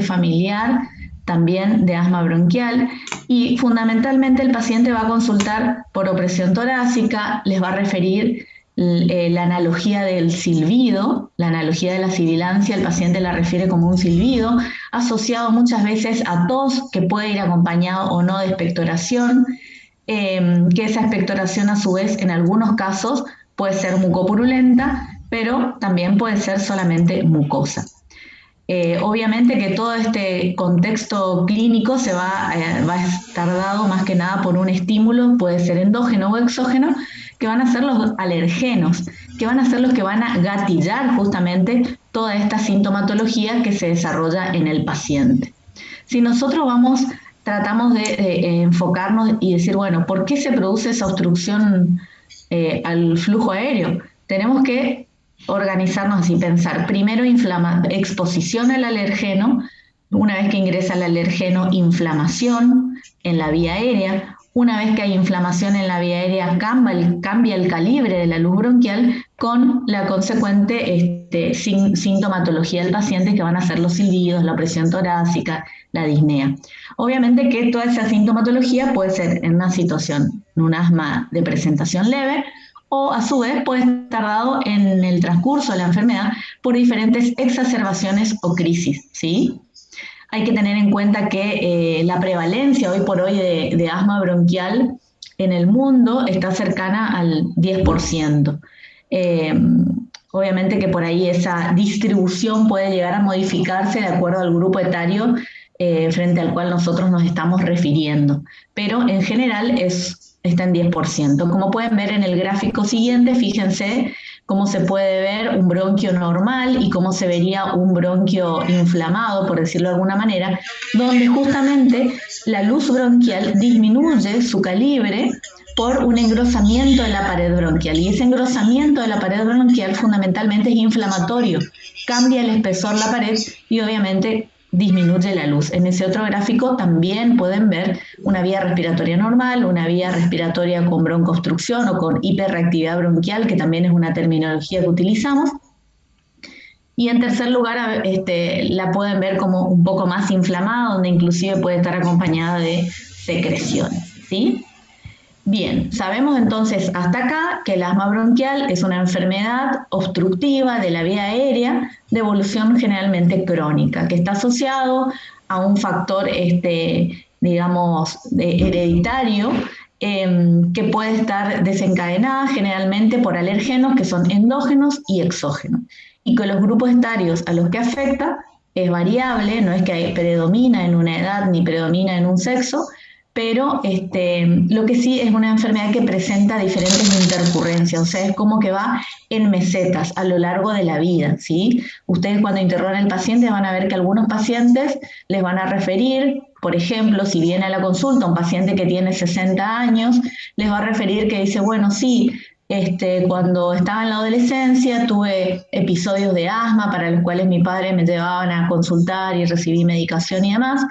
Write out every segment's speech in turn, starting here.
familiar también de asma bronquial, y fundamentalmente el paciente va a consultar por opresión torácica, les va a referir la analogía del silbido, la analogía de la sibilancia, el paciente la refiere como un silbido, asociado muchas veces a tos, que puede ir acompañado o no de expectoración, que esa expectoración a su vez en algunos casos puede ser mucopurulenta, pero también puede ser solamente mucosa. Obviamente que todo este contexto clínico va a estar dado más que nada por un estímulo, puede ser endógeno o exógeno, que van a ser los alergenos, que van a ser los que van a gatillar justamente toda esta sintomatología que se desarrolla en el paciente. Si nosotros tratamos de enfocarnos y decir, bueno, ¿por qué se produce esa obstrucción al flujo aéreo? Tenemos que organizarnos así, pensar, primero exposición al alergeno, una vez que ingresa el alergeno, inflamación en la vía aérea, una vez que hay inflamación en la vía aérea, cambia el calibre de la luz bronquial con la consecuente sintomatología del paciente, que van a ser los silbidos, la opresión torácica, la disnea. Obviamente que toda esa sintomatología puede ser en una situación, en un asma de presentación leve, o a su vez puede estar dado en el transcurso de la enfermedad por diferentes exacerbaciones o crisis, ¿sí? Hay que tener en cuenta que la prevalencia hoy por hoy de asma bronquial en el mundo está cercana al 10%. Obviamente que por ahí esa distribución puede llegar a modificarse de acuerdo al grupo etario frente al cual nosotros nos estamos refiriendo, pero en general está en 10%. Como pueden ver en el gráfico siguiente, fíjense cómo se puede ver un bronquio normal y cómo se vería un bronquio inflamado, por decirlo de alguna manera, donde justamente la luz bronquial disminuye su calibre por un engrosamiento de la pared bronquial, y ese engrosamiento de la pared bronquial fundamentalmente es inflamatorio, cambia el espesor de la pared y obviamente disminuye la luz. En ese otro gráfico también pueden ver una vía respiratoria normal, una vía respiratoria con broncoobstrucción o con hiperreactividad bronquial, que también es una terminología que utilizamos. Y en tercer lugar, la pueden ver como un poco más inflamada, donde inclusive puede estar acompañada de secreciones, ¿sí? Bien, sabemos entonces hasta acá que el asma bronquial es una enfermedad obstructiva de la vía aérea de evolución generalmente crónica, que está asociado a un factor, digamos, hereditario, que puede estar desencadenada generalmente por alergenos que son endógenos y exógenos, y que los grupos etarios a los que afecta es variable, no es que predomina en una edad ni predomina en un sexo, pero lo que sí es una enfermedad que presenta diferentes intercurrencias, o sea, es como que va en mesetas a lo largo de la vida, ¿sí? Ustedes cuando interrogan al paciente van a ver que algunos pacientes les van a referir, por ejemplo, si viene a la consulta un paciente que tiene 60 años, les va a referir que dice, bueno, sí, cuando estaba en la adolescencia tuve episodios de asma para los cuales mi padre me llevaban a consultar y recibí medicación y demás,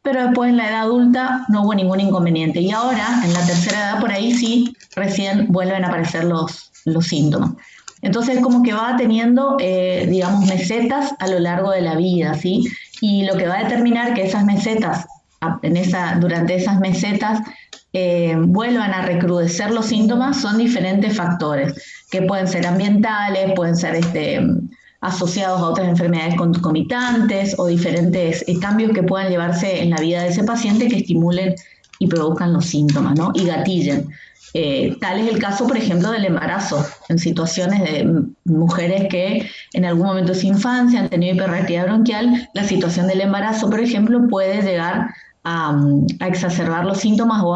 pero después en la edad adulta no hubo ningún inconveniente. Y ahora, en la tercera edad, por ahí sí, recién vuelven a aparecer los síntomas. Entonces, como que va teniendo, digamos, mesetas a lo largo de la vida, ¿sí? Y lo que va a determinar que esas mesetas, durante esas mesetas, vuelvan a recrudecer los síntomas son diferentes factores, que pueden ser ambientales, pueden ser asociados a otras enfermedades concomitantes o diferentes cambios que puedan llevarse en la vida de ese paciente que estimulen y produzcan los síntomas, ¿no? Y gatillen. Tal es el caso, por ejemplo, del embarazo, en situaciones de mujeres que en algún momento de su infancia han tenido hiperreactividad bronquial, la situación del embarazo, por ejemplo, puede llegar a exacerbar los síntomas o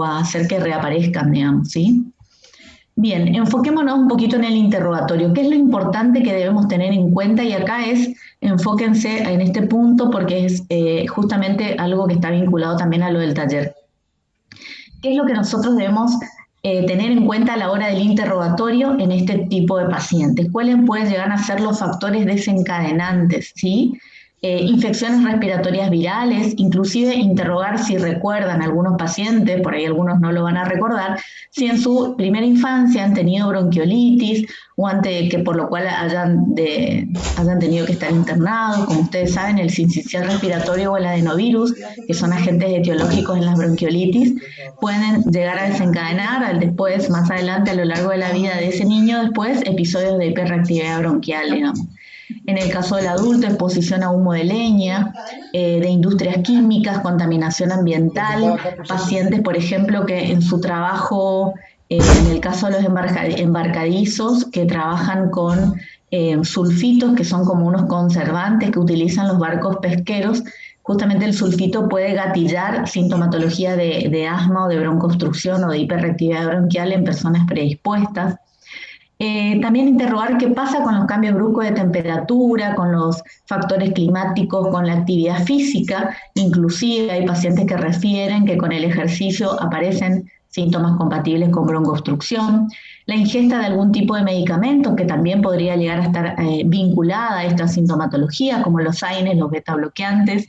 a hacer que reaparezcan, digamos, ¿sí? Bien, enfoquémonos un poquito en el interrogatorio. ¿Qué es lo importante que debemos tener en cuenta? Y acá enfóquense en este punto porque es justamente algo que está vinculado también a lo del taller. ¿Qué es lo que nosotros debemos tener en cuenta a la hora del interrogatorio en este tipo de pacientes? ¿Cuáles pueden llegar a ser los factores desencadenantes? ¿Sí? infecciones respiratorias virales, inclusive interrogar si recuerdan algunos pacientes, por ahí algunos no lo van a recordar, si en su primera infancia han tenido bronquiolitis o antes que por lo cual hayan tenido que estar internados. Como ustedes saben, el sincicial respiratorio o el adenovirus, que son agentes etiológicos en las bronquiolitis, pueden llegar a desencadenar después, más adelante, a lo largo de la vida de ese niño, después episodios de hiperreactividad bronquial, digamos. En el caso del adulto, exposición a humo de leña, de industrias químicas, contaminación ambiental, pacientes, por ejemplo, que en su trabajo, en el caso de los embarcadizos, que trabajan con sulfitos, que son como unos conservantes que utilizan los barcos pesqueros. Justamente el sulfito puede gatillar sintomatología de asma o de broncoobstrucción o de hiperreactividad bronquial en personas predispuestas. También interrogar qué pasa con los cambios bruscos de temperatura, con los factores climáticos, con la actividad física. Inclusive hay pacientes que refieren que con el ejercicio aparecen síntomas compatibles con broncoobstrucción. La ingesta de algún tipo de medicamento que también podría llegar a estar vinculada a esta sintomatología, como los AINES, los beta-bloqueantes.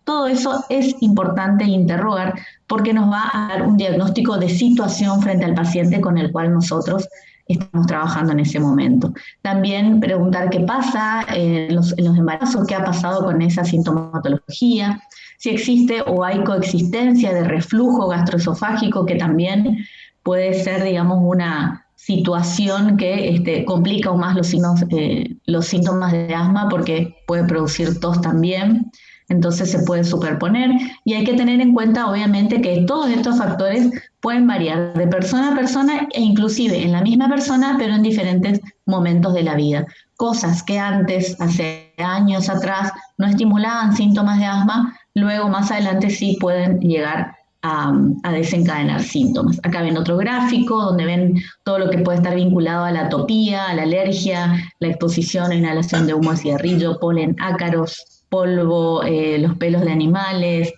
Todo eso es importante interrogar porque nos va a dar un diagnóstico de situación frente al paciente con el cual nosotros estamos trabajando en ese momento. También preguntar qué pasa en los embarazos, qué ha pasado con esa sintomatología, si existe o hay coexistencia de reflujo gastroesofágico, que también puede ser, digamos, una situación que complica aún más los síntomas de asma porque puede producir tos también. Entonces se puede superponer y hay que tener en cuenta obviamente que todos estos factores pueden variar de persona a persona e inclusive en la misma persona pero en diferentes momentos de la vida. Cosas que antes, hace años atrás, no estimulaban síntomas de asma, luego más adelante sí pueden llegar a desencadenar síntomas. Acá ven otro gráfico donde ven todo lo que puede estar vinculado a la atopía, a la alergia, la exposición o inhalación de humo de cigarrillo, polen, ácaros, polvo, los pelos de animales,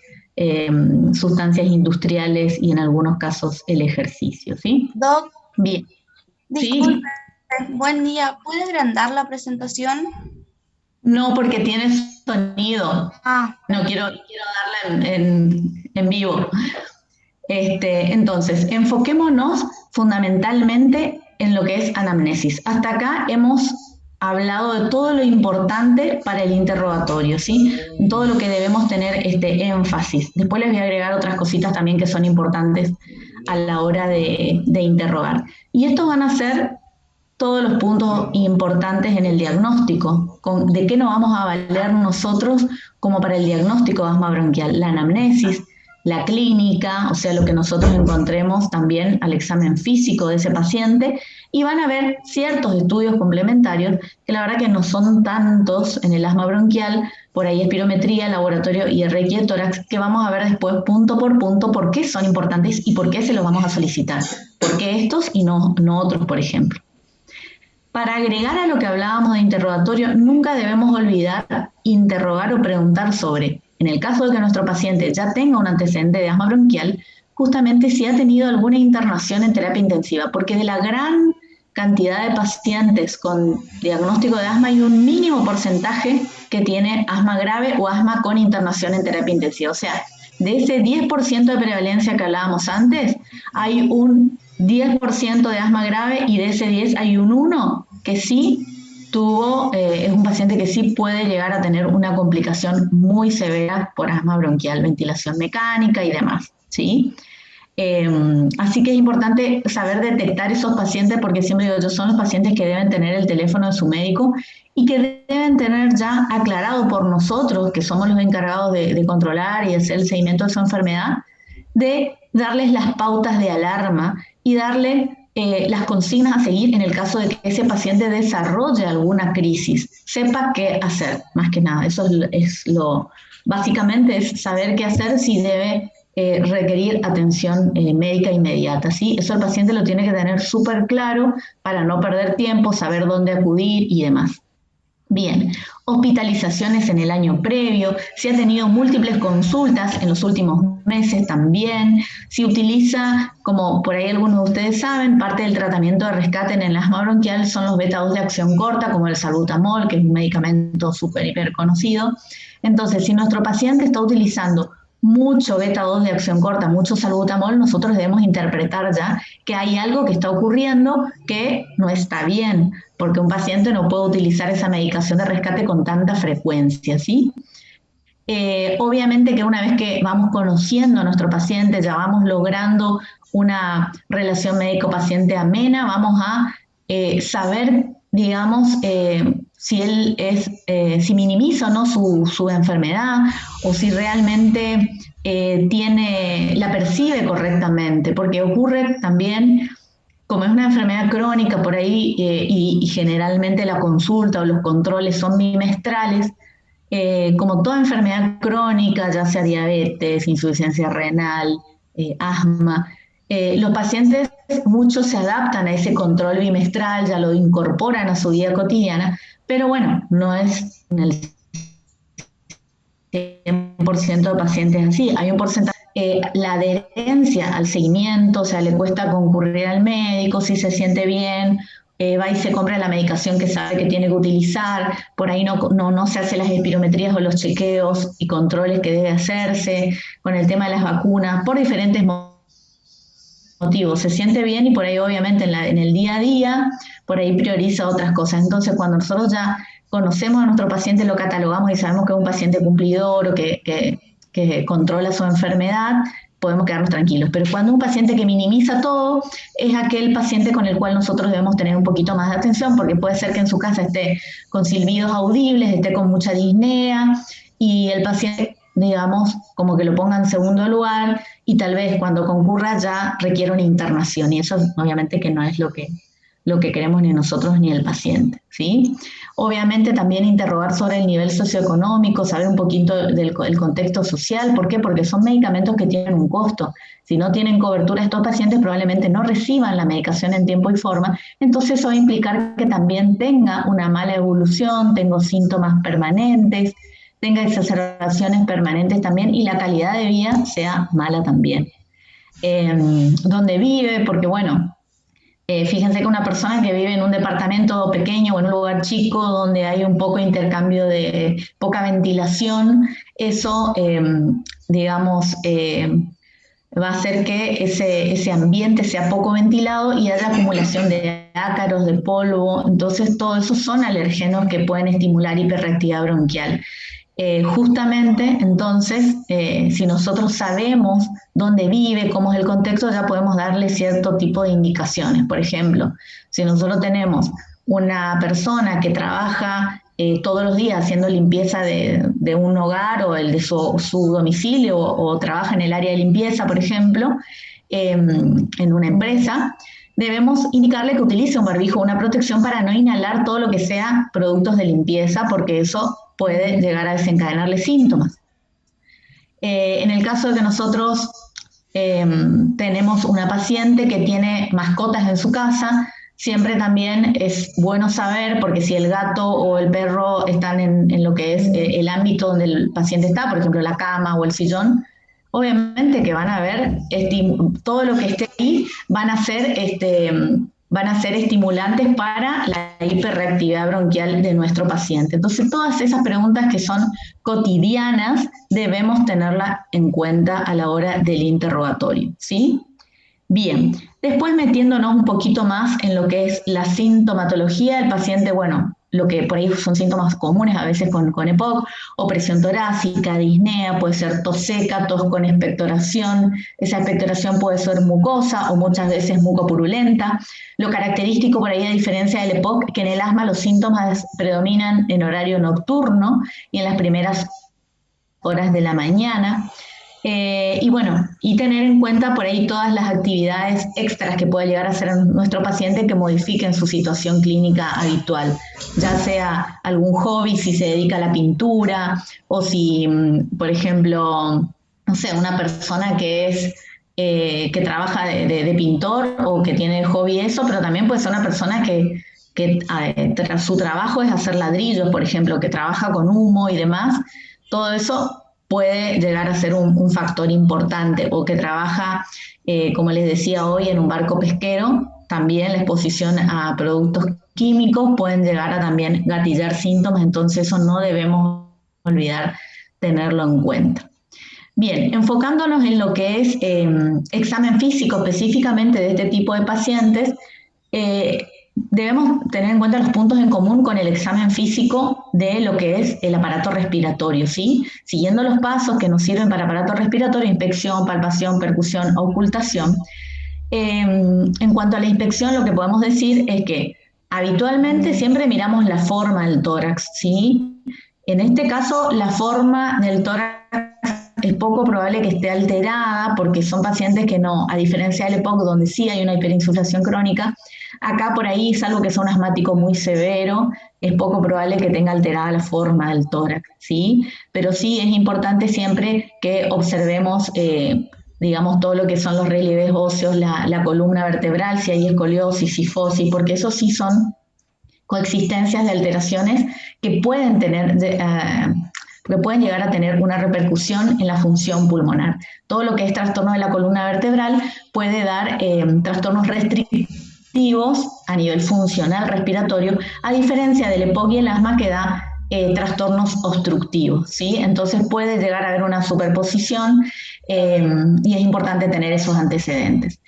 sustancias industriales y en algunos casos el ejercicio, ¿sí? Doc, Bien. disculpe, ¿Sí? buen día. ¿Puede agrandar la presentación? No, porque tiene sonido. Ah, No quiero darla en vivo. Entonces, enfoquémonos fundamentalmente en lo que es anamnesis. Hasta acá hemos hablado de todo lo importante para el interrogatorio, ¿sí? Todo lo que debemos tener énfasis. Después les voy a agregar otras cositas también que son importantes a la hora de interrogar. Y estos van a ser todos los puntos importantes en el diagnóstico. ¿De qué nos vamos a valer nosotros como para el diagnóstico de asma bronquial? La anamnesis, la clínica, o sea, lo que nosotros encontremos también al examen físico de ese paciente, y van a ver ciertos estudios complementarios, que la verdad que no son tantos en el asma bronquial, por ahí espirometría, laboratorio y RX de tórax, que vamos a ver después punto por punto por qué son importantes y por qué se los vamos a solicitar. ¿Por qué estos y no otros, por ejemplo? Para agregar a lo que hablábamos de interrogatorio, nunca debemos olvidar interrogar o preguntar sobre, en el caso de que nuestro paciente ya tenga un antecedente de asma bronquial, justamente si ha tenido alguna internación en terapia intensiva, porque de la gran cantidad de pacientes con diagnóstico de asma hay un mínimo porcentaje que tiene asma grave o asma con internación en terapia intensiva. O sea, de ese 10% de prevalencia que hablábamos antes, hay un 10% de asma grave y de ese 10 hay un 1 que sí es un paciente que sí puede llegar a tener una complicación muy severa por asma bronquial, ventilación mecánica y demás, ¿sí? Así que es importante saber detectar esos pacientes porque siempre digo yo, son los pacientes que deben tener el teléfono de su médico y que deben tener ya aclarado por nosotros, que somos los encargados de controlar y hacer el seguimiento de su enfermedad, de darles las pautas de alarma y darle las consignas a seguir en el caso de que ese paciente desarrolle alguna crisis, sepa qué hacer, más que nada. Eso básicamente es saber qué hacer si debe requerir atención médica inmediata, ¿sí? Eso el paciente lo tiene que tener súper claro para no perder tiempo, saber dónde acudir y demás. Bien, hospitalizaciones en el año previo, si ha tenido múltiples consultas en los últimos meses también, si utiliza, como por ahí algunos de ustedes saben, parte del tratamiento de rescate en el asma bronquial son los beta-2 de acción corta, como el salbutamol, que es un medicamento súper hiper conocido, Entonces, si nuestro paciente está utilizando mucho beta-2 de acción corta, mucho salbutamol, nosotros debemos interpretar ya que hay algo que está ocurriendo que no está bien, porque un paciente no puede utilizar esa medicación de rescate con tanta frecuencia, ¿sí? Obviamente que una vez que vamos conociendo a nuestro paciente, ya vamos logrando una relación médico-paciente amena, vamos a saber, digamos, si él es, si minimiza o no su enfermedad o si realmente la percibe correctamente, porque ocurre también, como es una enfermedad crónica por ahí y generalmente la consulta o los controles son bimestrales, como toda enfermedad crónica, ya sea diabetes, insuficiencia renal, asma, los pacientes muchos se adaptan a ese control bimestral, ya lo incorporan a su vida cotidiana, pero bueno, no es en el 100% de pacientes así. Hay un porcentaje, la adherencia al seguimiento, o sea, le cuesta concurrir al médico, si se siente bien, va y se compra la medicación que sabe que tiene que utilizar, por ahí no se hace las espirometrías o los chequeos y controles que debe hacerse, con el tema de las vacunas, por diferentes motivos. Se siente bien y por ahí obviamente en el día a día, por ahí prioriza otras cosas. Entonces, cuando nosotros ya conocemos a nuestro paciente, lo catalogamos y sabemos que es un paciente cumplidor o que controla su enfermedad, podemos quedarnos tranquilos. Pero cuando un paciente que minimiza todo, es aquel paciente con el cual nosotros debemos tener un poquito más de atención, porque puede ser que en su casa esté con silbidos audibles, esté con mucha disnea, y el paciente, digamos, como que lo ponga en segundo lugar, y tal vez cuando concurra ya requiere una internación, y eso obviamente que no es lo que queremos ni nosotros ni el paciente, ¿sí? Obviamente también interrogar sobre el nivel socioeconómico, saber un poquito del contexto social. ¿Por qué? Porque son medicamentos que tienen un costo. Si no tienen cobertura, estos pacientes probablemente no reciban la medicación en tiempo y forma. Entonces eso va a implicar que también tenga una mala evolución, tenga síntomas permanentes, tenga exacerbaciones permanentes también y la calidad de vida sea mala también. Donde vive, porque bueno, fíjense que una persona que vive en un departamento pequeño o en un lugar chico donde hay un poco de intercambio de poca ventilación, eso, digamos, va a hacer que ese ambiente sea poco ventilado y haya acumulación de ácaros, de polvo. Entonces, todo eso son alergenos que pueden estimular hiperreactividad bronquial. Justamente, entonces, si nosotros sabemos dónde vive, cómo es el contexto, ya podemos darle cierto tipo de indicaciones. Por ejemplo, si nosotros tenemos una persona que trabaja todos los días haciendo limpieza de un hogar o el de su domicilio o trabaja en el área de limpieza, por ejemplo, en una empresa, debemos indicarle que utilice un barbijo o una protección para no inhalar todo lo que sea productos de limpieza, porque eso puede llegar a desencadenarle síntomas. En el caso de que nosotros tenemos una paciente que tiene mascotas en su casa, siempre también es bueno saber, porque si el gato o el perro están en lo que es el ámbito donde el paciente está, por ejemplo la cama o el sillón, obviamente que van a ver todo lo que esté ahí van a ser estimulantes para la hiperreactividad bronquial de nuestro paciente. Entonces, todas esas preguntas que son cotidianas debemos tenerlas en cuenta a la hora del interrogatorio, ¿sí? Bien, después metiéndonos un poquito más en lo que es la sintomatología del paciente, bueno, lo que por ahí son síntomas comunes a veces con EPOC, opresión torácica, disnea, puede ser tos seca, tos con expectoración, esa expectoración puede ser mucosa o muchas veces mucopurulenta. Lo característico por ahí a diferencia del EPOC, que en el asma los síntomas predominan en horario nocturno y en las primeras horas de la mañana. Y bueno, y tener en cuenta por ahí todas las actividades extras que puede llegar a hacer nuestro paciente que modifiquen su situación clínica habitual, ya sea algún hobby, si se dedica a la pintura, o si, por ejemplo, no sé, una persona que trabaja de pintor o que tiene hobby eso, pero también puede ser una persona que su trabajo es hacer ladrillos, por ejemplo, que trabaja con humo y demás. Todo eso puede llegar a ser un factor importante, o que trabaja, como les decía hoy, en un barco pesquero, también la exposición a productos químicos pueden llegar a también gatillar síntomas, entonces eso no debemos olvidar tenerlo en cuenta. Bien, enfocándonos en lo que es examen físico específicamente de este tipo de pacientes, debemos tener en cuenta los puntos en común con el examen físico de lo que es el aparato respiratorio, ¿sí? Siguiendo los pasos que nos sirven para aparato respiratorio: inspección, palpación, percusión, ocultación. En cuanto a la inspección, lo que podemos decir es que habitualmente siempre miramos la forma del tórax, ¿sí? En este caso, la forma del tórax es poco probable que esté alterada, porque son pacientes que no, a diferencia del EPOC, donde sí hay una hiperinsuflación crónica, acá por ahí, salvo que sea un asmático muy severo, es poco probable que tenga alterada la forma del tórax, ¿sí? Pero sí es importante siempre que observemos, digamos, todo lo que son los relieves óseos, la columna vertebral, si hay escoliosis, cifosis, porque esos sí son coexistencias de alteraciones que pueden tener, que pueden llegar a tener una repercusión en la función pulmonar. Todo lo que es trastorno de la columna vertebral puede dar trastornos restrictivos a nivel funcional respiratorio, a diferencia del EPOC y el asma, que da trastornos obstructivos, ¿sí? Entonces puede llegar a haber una superposición y es importante tener esos antecedentes.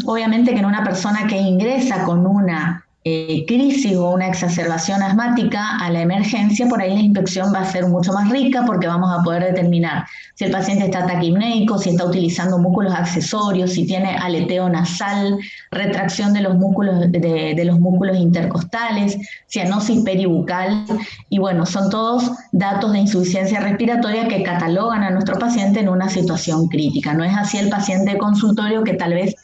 Obviamente que en una persona que ingresa con una crisis o una exacerbación asmática a la emergencia, por ahí la inspección va a ser mucho más rica, porque vamos a poder determinar si el paciente está taquipneico, si está utilizando músculos accesorios, si tiene aleteo nasal, retracción de los músculos, de los músculos intercostales, cianosis peribucal, y bueno, son todos datos de insuficiencia respiratoria que catalogan a nuestro paciente en una situación crítica. No es así el paciente de consultorio, que tal vez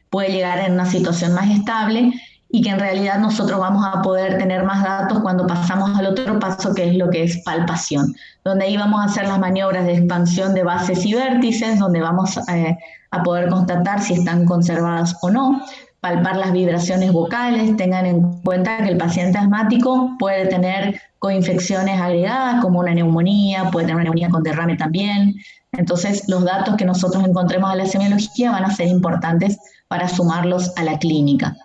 puede llegar en una situación más estable, y que en realidad nosotros vamos a poder tener más datos cuando pasamos al otro paso, que es lo que es palpación, donde ahí vamos a hacer las maniobras de expansión de bases y vértices, donde vamos a poder constatar si están conservadas o no, palpar las vibraciones vocales. Tengan en cuenta que el paciente asmático puede tener coinfecciones agregadas, como una neumonía, puede tener una neumonía con derrame también. Entonces, los datos que nosotros encontremos a la semiología van a ser importantes para sumarlos a la clínica.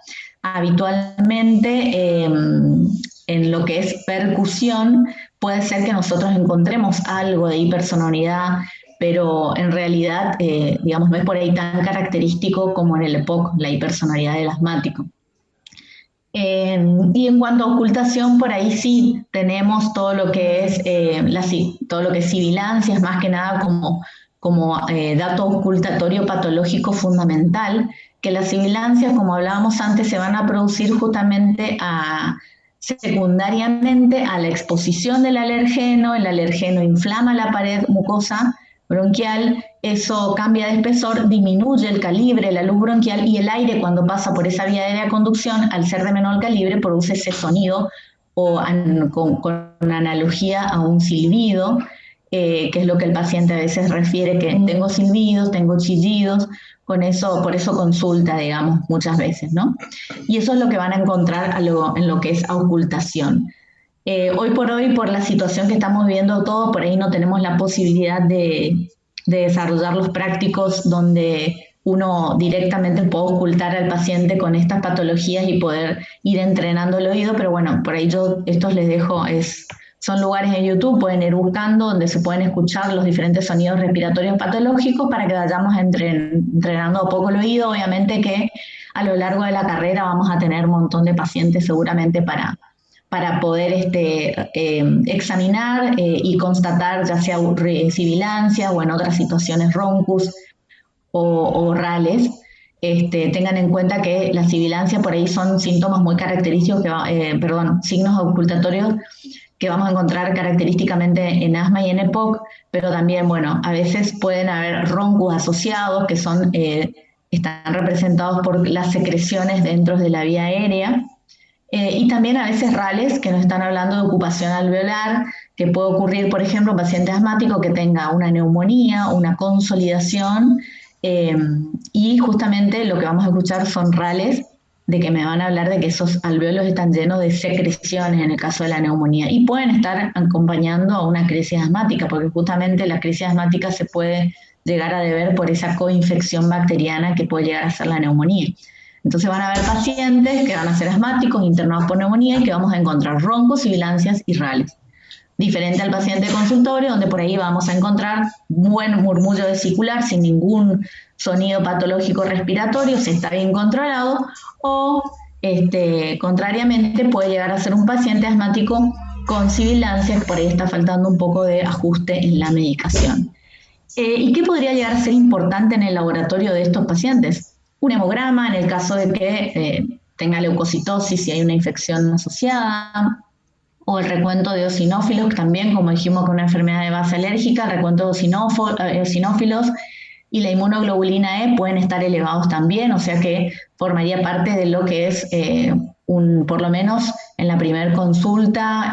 Habitualmente, en lo que es percusión, puede ser que nosotros encontremos algo de hipersonoridad, pero en realidad, digamos, no es por ahí tan característico como en el EPOC, la hipersonoridad del asmático. Y en cuanto a ocultación, por ahí sí tenemos todo lo que es todo lo que es sibilancias, más que nada como dato ocultatorio patológico fundamental, que las sibilancias, como hablábamos antes, se van a producir justamente secundariamente a la exposición del alergeno. El alergeno inflama la pared mucosa bronquial, eso cambia de espesor, disminuye el calibre, la luz bronquial, y el aire, cuando pasa por esa vía de conducción, al ser de menor calibre, produce ese sonido con analogía a un silbido, que es lo que el paciente a veces refiere, que tengo silbidos, tengo chillidos. Con eso, por eso consulta, digamos, muchas veces, ¿no? Y eso es lo que van a encontrar en lo que es ocultación. Hoy por hoy, por la situación que estamos viviendo todos, por ahí no tenemos la posibilidad de desarrollar los prácticos donde uno directamente puede ocultar al paciente con estas patologías y poder ir entrenando el oído, pero bueno, por ahí yo estos les dejo, son lugares en YouTube, pueden ir buscando, donde se pueden escuchar los diferentes sonidos respiratorios patológicos para que vayamos entrenando a poco el oído. Obviamente que a lo largo de la carrera vamos a tener un montón de pacientes seguramente para poder examinar y constatar, ya sea sibilancia o en otras situaciones roncus o rales. Tengan en cuenta que la sibilancia por ahí son síntomas muy característicos, signos ocultatorios que vamos a encontrar característicamente en asma y en EPOC, pero también, bueno, a veces pueden haber roncus asociados, que están representados por las secreciones dentro de la vía aérea, y también a veces rales, que nos están hablando de ocupación alveolar, que puede ocurrir, por ejemplo, un paciente asmático que tenga una neumonía, una consolidación, y justamente lo que vamos a escuchar son rales, de que me van a hablar de que esos alveolos están llenos de secreciones en el caso de la neumonía, y pueden estar acompañando a una crisis asmática, porque justamente la crisis asmática se puede llegar a deber por esa coinfección bacteriana que puede llegar a ser la neumonía. Entonces van a haber pacientes que van a ser asmáticos, internados por neumonía, y que vamos a encontrar roncos, sibilancias y rales. diferente al paciente de consultorio, donde por ahí vamos a encontrar buen murmullo vesicular sin ningún sonido patológico respiratorio, si está bien controlado, o contrariamente puede llegar a ser un paciente asmático con sibilancia, que por ahí está faltando un poco de ajuste en la medicación. ¿Y qué podría llegar a ser importante en el laboratorio de estos pacientes? Un hemograma en el caso de que tenga leucocitosis, si hay una infección asociada, o el recuento de eosinófilos, también como dijimos con una enfermedad de base alérgica, el recuento de eosinófilos y la inmunoglobulina E pueden estar elevados también, o sea que formaría parte de lo que es por lo menos en la primera consulta,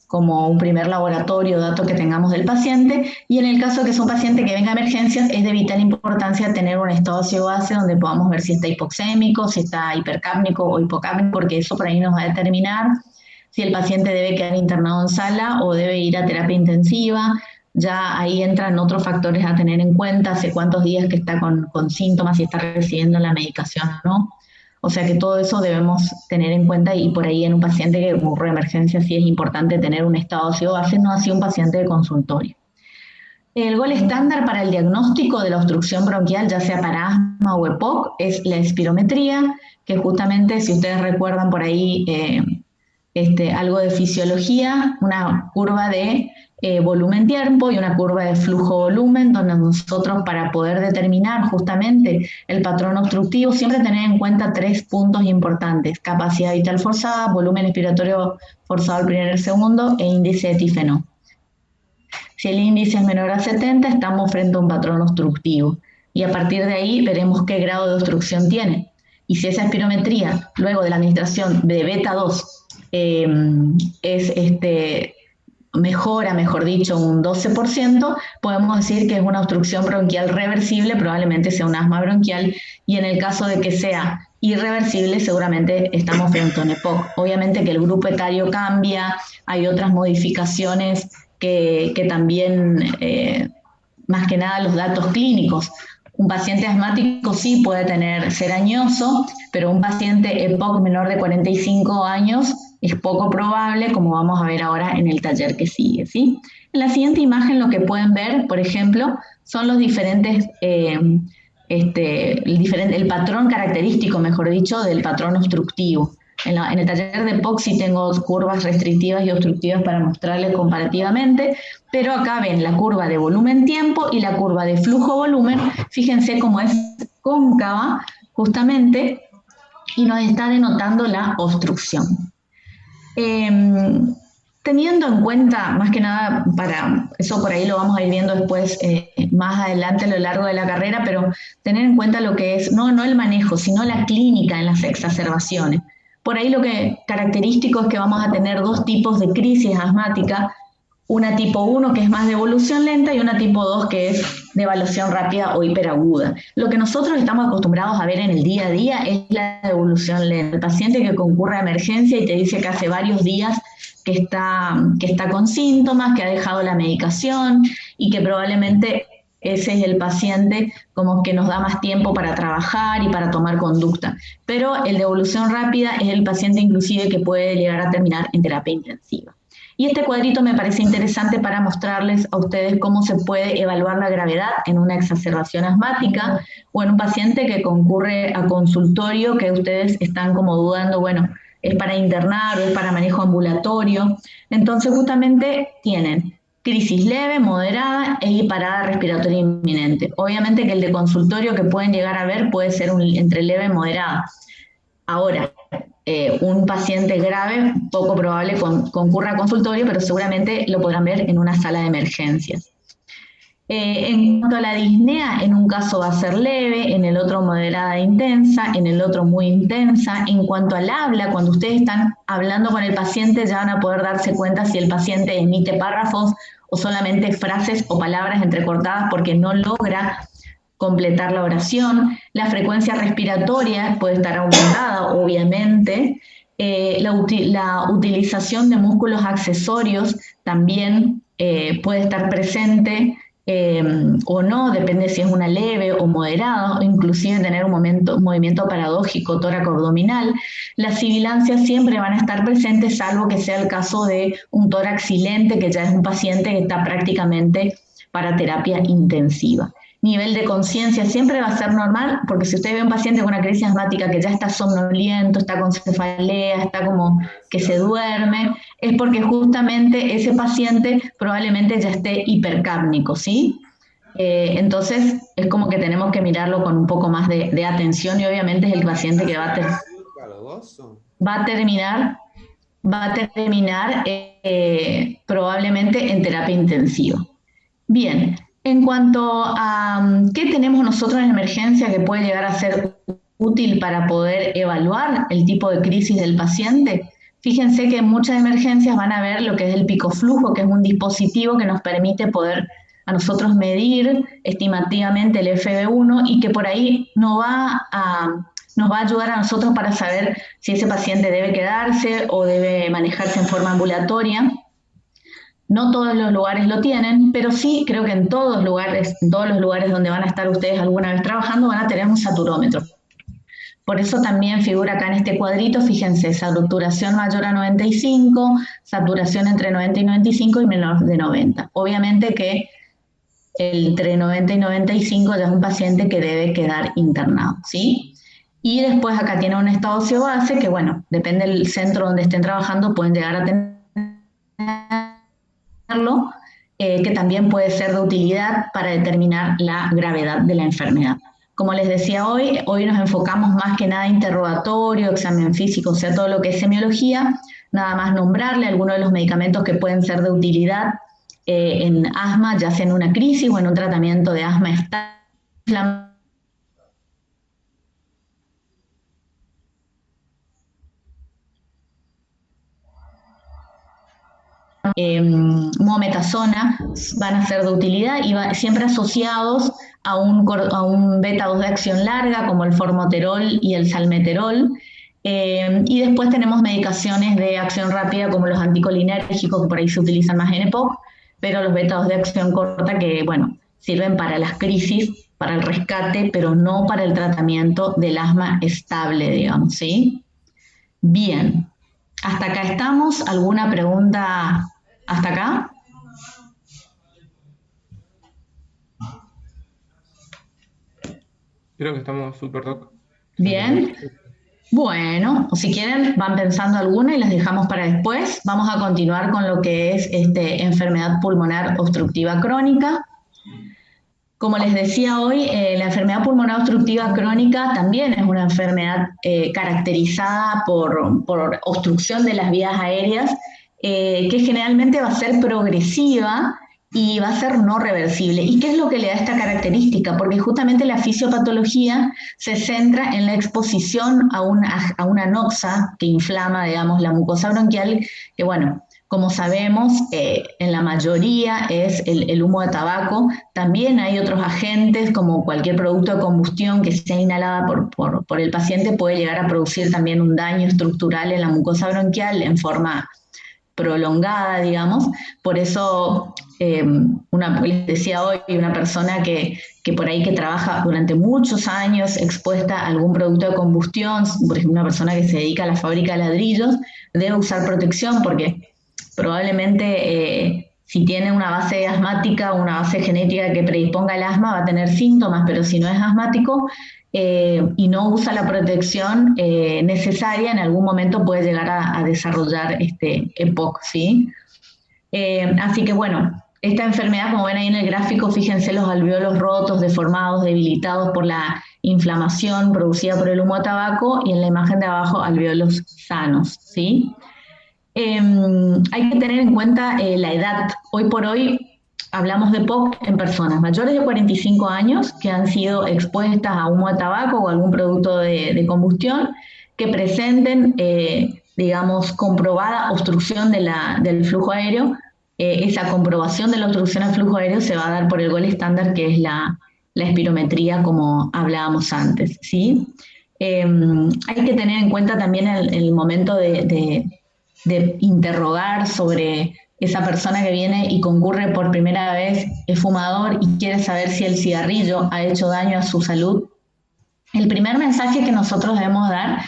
como un primer laboratorio, dato que tengamos del paciente, y en el caso de que es un paciente que venga a emergencias, es de vital importancia tener un estado ciego-base donde podamos ver si está hipoxémico, si está hipercápnico o hipocápnico, porque eso por ahí nos va a determinar si el paciente debe quedar internado en sala o debe ir a terapia intensiva. Ya ahí entran otros factores a tener en cuenta, hace cuántos días que está con síntomas, si está recibiendo la medicación o no. O sea que todo eso debemos tener en cuenta y por ahí en un paciente que ocurre emergencia sí es importante tener un estado ciego-base, no así un paciente de consultorio. El gol estándar para el diagnóstico de la obstrucción bronquial, ya sea para asma o EPOC, es la espirometría, que justamente, si ustedes recuerdan por ahí algo de fisiología, una curva de volumen-tiempo y una curva de flujo-volumen, donde nosotros para poder determinar justamente el patrón obstructivo, siempre tener en cuenta 3 puntos importantes: capacidad vital forzada, volumen expiratorio forzado al primero y el segundo, e índice de tifenó. Si el índice es menor a 70, estamos frente a un patrón obstructivo, y a partir de ahí veremos qué grado de obstrucción tiene. Y si esa espirometría, luego de la administración de beta 2, mejora, mejor dicho, un 12%, podemos decir que es una obstrucción bronquial reversible, probablemente sea un asma bronquial, y en el caso de que sea irreversible, seguramente estamos frente a un EPOC. Obviamente que el grupo etario cambia, hay otras modificaciones que también, más que nada los datos clínicos. Un paciente asmático sí puede ser añoso, pero un paciente EPOC menor de 45 años es poco probable, como vamos a ver ahora en el taller que sigue, ¿sí? En la siguiente imagen lo que pueden ver, por ejemplo, son los diferentes, el patrón característico, mejor dicho, del patrón obstructivo. En el taller de EPOC sí tengo curvas restrictivas y obstructivas para mostrarles comparativamente, pero acá ven la curva de volumen-tiempo y la curva de flujo-volumen. Fíjense cómo es cóncava, justamente, y nos está denotando la obstrucción. Teniendo en cuenta, más que nada, para eso por ahí lo vamos a ir viendo después, más adelante a lo largo de la carrera, pero tener en cuenta lo que es, no el manejo, sino la clínica en las exacerbaciones. Por ahí lo que característico es que vamos a tener 2 tipos de crisis asmática, una tipo 1 que es más de evolución lenta y una tipo 2 que es de evolución rápida o hiperaguda. Lo que nosotros estamos acostumbrados a ver en el día a día es la evolución lenta. El paciente que concurre a emergencia y te dice que hace varios días que está con síntomas, que ha dejado la medicación y que probablemente ese es el paciente como que nos da más tiempo para trabajar y para tomar conducta. Pero el de evolución rápida es el paciente inclusive que puede llegar a terminar en terapia intensiva. Y este cuadrito me parece interesante para mostrarles a ustedes cómo se puede evaluar la gravedad en una exacerbación asmática o en un paciente que concurre a consultorio, que ustedes están como dudando, bueno, ¿es para internar o es para manejo ambulatorio? Entonces justamente tienen crisis leve, moderada e parada respiratoria inminente. Obviamente que el de consultorio que pueden llegar a ver puede ser entre leve y moderada. Ahora, un paciente grave, poco probable concurra a consultorio, pero seguramente lo podrán ver en una sala de emergencias. En cuanto a la disnea, en un caso va a ser leve, en el otro moderada e intensa, en el otro muy intensa. En cuanto al habla, cuando ustedes están hablando con el paciente ya van a poder darse cuenta si el paciente emite párrafos o solamente frases o palabras entrecortadas porque no logra completar la oración. La frecuencia respiratoria puede estar aumentada, obviamente. La utilización de músculos accesorios también puede estar presente o no, depende si es una leve o moderada, o inclusive tener un movimiento paradójico tóraco-abdominal. Las sibilancias siempre van a estar presentes, salvo que sea el caso de un tórax silente, que ya es un paciente que está prácticamente para terapia intensiva. Nivel de conciencia siempre va a ser normal, porque si usted ve a un paciente con una crisis asmática que ya está somnoliento, está con cefalea, está como que se duerme, es porque justamente ese paciente probablemente ya esté hipercápnico, ¿sí? Entonces es como que tenemos que mirarlo con un poco más de atención y obviamente es el paciente que va a terminar, va a terminar probablemente en terapia intensiva. Bien, en cuanto a qué tenemos nosotros en emergencia que puede llegar a ser útil para poder evaluar el tipo de crisis del paciente, fíjense que en muchas emergencias van a ver lo que es el picoflujo, que es un dispositivo que nos permite poder a nosotros medir estimativamente el FB1 y que por ahí nos va a ayudar a nosotros para saber si ese paciente debe quedarse o debe manejarse en forma ambulatoria. No todos los lugares lo tienen, pero sí creo que en todos los lugares donde van a estar ustedes alguna vez trabajando van a tener un saturómetro. Por eso también figura acá en este cuadrito, fíjense, saturación mayor a 95, saturación entre 90 y 95 y menor de 90. Obviamente que entre 90 y 95 ya es un paciente que debe quedar internado, ¿sí? Y después acá tiene un estado óseo base que, bueno, depende del centro donde estén trabajando, pueden llegar a tenerlo, que también puede ser de utilidad para determinar la gravedad de la enfermedad. Como les decía hoy nos enfocamos más que nada en interrogatorio, examen físico, o sea, todo lo que es semiología, nada más nombrarle algunos de los medicamentos que pueden ser de utilidad en asma, ya sea en una crisis o en un tratamiento de asma estable. Mometasona van a ser de utilidad y siempre asociados a un beta 2 de acción larga como el formoterol y el salmeterol. Y después tenemos medicaciones de acción rápida como los anticolinérgicos, que por ahí se utilizan más en EPOC, pero los beta 2 de acción corta que, bueno, sirven para las crisis, para el rescate, pero no para el tratamiento del asma estable, digamos, ¿sí? Bien, hasta acá estamos. ¿Alguna pregunta hasta acá? Creo que estamos súper doc. Bien. Bueno, o si quieren, van pensando alguna y las dejamos para después. Vamos a continuar con lo que es enfermedad pulmonar obstructiva crónica. Como les decía hoy, la enfermedad pulmonar obstructiva crónica también es una enfermedad caracterizada por obstrucción de las vías aéreas, que generalmente va a ser progresiva y va a ser no reversible. ¿Y qué es lo que le da esta característica? Porque justamente la fisiopatología se centra en la exposición a una noxa que inflama, digamos, la mucosa bronquial, que bueno, como sabemos, en la mayoría es el humo de tabaco. También hay otros agentes, como cualquier producto de combustión que sea inhalada por el paciente, puede llegar a producir también un daño estructural en la mucosa bronquial en forma prolongada, digamos. Por eso, les decía hoy, una persona que por ahí que trabaja durante muchos años expuesta a algún producto de combustión, por ejemplo, una persona que se dedica a la fábrica de ladrillos, debe usar protección porque probablemente si tiene una base asmática, una base genética que predisponga al asma, va a tener síntomas, pero si no es asmático y no usa la protección necesaria, en algún momento puede llegar a desarrollar EPOC, ¿sí? Así que bueno, esta enfermedad, como ven ahí en el gráfico, fíjense los alvéolos rotos, deformados, debilitados por la inflamación producida por el humo de tabaco, y en la imagen de abajo alvéolos sanos, ¿sí? Hay que tener en cuenta la edad. Hoy por hoy hablamos de POC en personas mayores de 45 años que han sido expuestas a humo de tabaco o algún producto de combustión que presenten, digamos, comprobada obstrucción del flujo aéreo. Esa comprobación de la obstrucción al flujo aéreo se va a dar por el gol estándar, que es la espirometría, como hablábamos antes, ¿sí? Hay que tener en cuenta también el momento de interrogar sobre esa persona que viene y concurre por primera vez es fumador y quiere saber si el cigarrillo ha hecho daño a su salud, el primer mensaje que nosotros debemos dar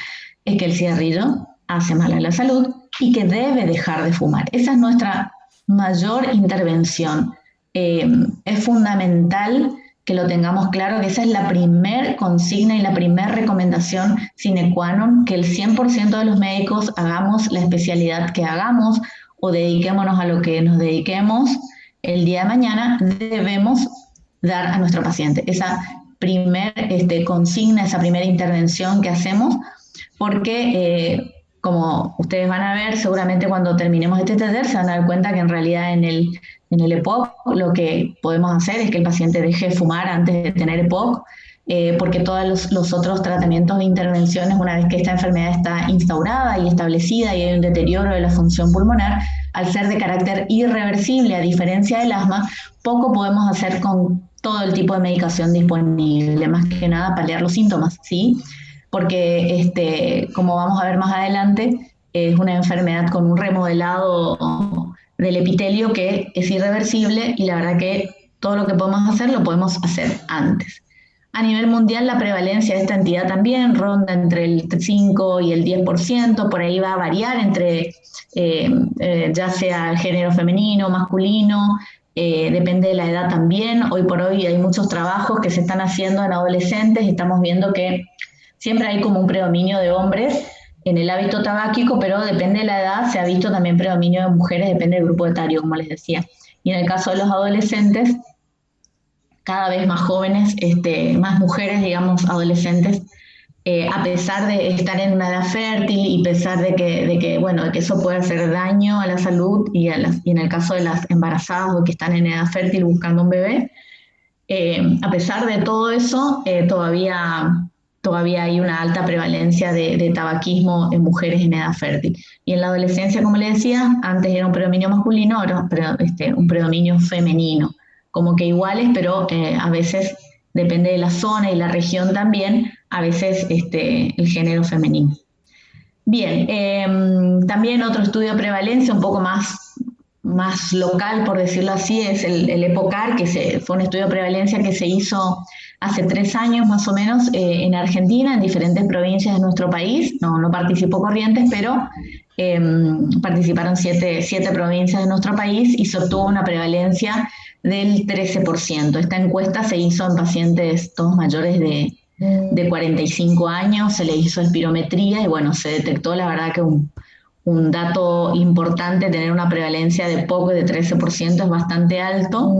es que el cigarrillo hace mal a la salud y que debe dejar de fumar. Esa es nuestra mayor intervención. Es fundamental que lo tengamos claro, que esa es la primer consigna y la primer recomendación sine qua non, que el 100% de los médicos hagamos la especialidad que hagamos o dediquémonos a lo que nos dediquemos, el día de mañana debemos dar a nuestro paciente esa primer consigna, esa primera intervención que hacemos, porque como ustedes van a ver, seguramente cuando terminemos este taller se van a dar cuenta que en realidad en el EPOC lo que podemos hacer es que el paciente deje de fumar antes de tener EPOC, porque todos los otros tratamientos de intervenciones, una vez que esta enfermedad está instaurada y establecida y hay un deterioro de la función pulmonar, al ser de carácter irreversible, a diferencia del asma, poco podemos hacer con todo el tipo de medicación disponible, más que nada paliar los síntomas, ¿sí? Porque, como vamos a ver más adelante, es una enfermedad con un remodelado del epitelio que es irreversible y la verdad que todo lo que podemos hacer lo podemos hacer antes. A nivel mundial la prevalencia de esta entidad también ronda entre el 5 y el 10%, por ahí va a variar entre ya sea género femenino, masculino, depende de la edad también. Hoy por hoy hay muchos trabajos que se están haciendo en adolescentes y estamos viendo que siempre hay como un predominio de hombres en el hábito tabáquico, pero depende de la edad, se ha visto también predominio de mujeres, depende del grupo etario, como les decía. Y en el caso de los adolescentes, cada vez más jóvenes, más mujeres, digamos, adolescentes, a pesar de estar en una edad fértil y a pesar de que eso puede hacer daño a la salud y en el caso de las embarazadas o que están en edad fértil buscando un bebé, a pesar de todo eso, todavía hay una alta prevalencia de tabaquismo en mujeres en edad fértil. Y en la adolescencia, como les decía, antes era un predominio masculino, ahora un predominio femenino, como que iguales, pero a veces depende de la zona y la región también, a veces el género femenino. Bien, también otro estudio de prevalencia un poco más local, por decirlo así, es el EPOCAR, que fue un estudio de prevalencia que se hizo hace 3 años más o menos en Argentina, en diferentes provincias de nuestro país. No participó Corrientes, pero participaron 7 provincias de nuestro país y se obtuvo una prevalencia del 13%. Esta encuesta se hizo en pacientes todos mayores de 45 años, se le hizo espirometría y bueno, se detectó la verdad que un dato importante, tener una prevalencia de poco de 13% es bastante alto,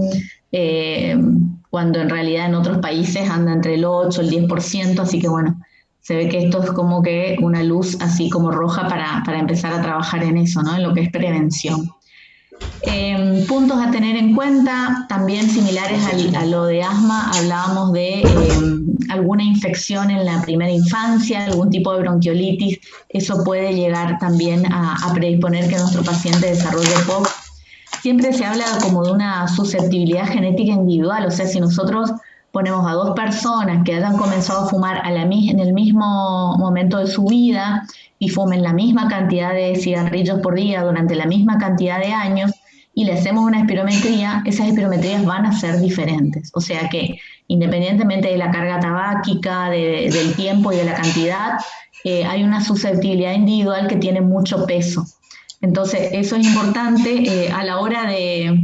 cuando en realidad en otros países anda entre el 8 y el 10%, así que bueno, se ve que esto es como que una luz así como roja para empezar a trabajar en eso, ¿no? En lo que es prevención. Puntos a tener en cuenta, también similares a lo de asma, hablábamos de alguna infección en la primera infancia, algún tipo de bronquiolitis, eso puede llegar también a predisponer que nuestro paciente desarrolle POC. Siempre se habla como de una susceptibilidad genética individual, o sea, si nosotros ponemos a 2 personas que hayan comenzado a fumar en el mismo momento de su vida y fumen la misma cantidad de cigarrillos por día durante la misma cantidad de años, y le hacemos una espirometría, esas espirometrías van a ser diferentes. O sea que independientemente de la carga tabáquica, del tiempo y de la cantidad, hay una susceptibilidad individual que tiene mucho peso. Entonces eso es importante a la hora de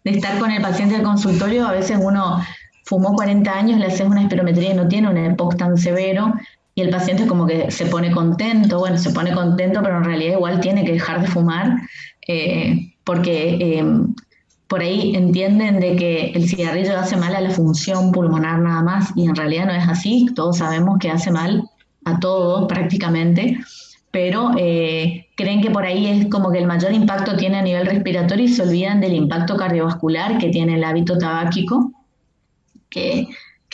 estar con el paciente del consultorio. A veces uno fumó 40 años, le haces una espirometría y no tiene un EPOC tan severo, y el paciente como que se pone contento, pero en realidad igual tiene que dejar de fumar, porque por ahí entienden de que el cigarrillo hace mal a la función pulmonar nada más, y en realidad no es así. Todos sabemos que hace mal a todos prácticamente, pero creen que por ahí es como que el mayor impacto tiene a nivel respiratorio y se olvidan del impacto cardiovascular que tiene el hábito tabáquico, que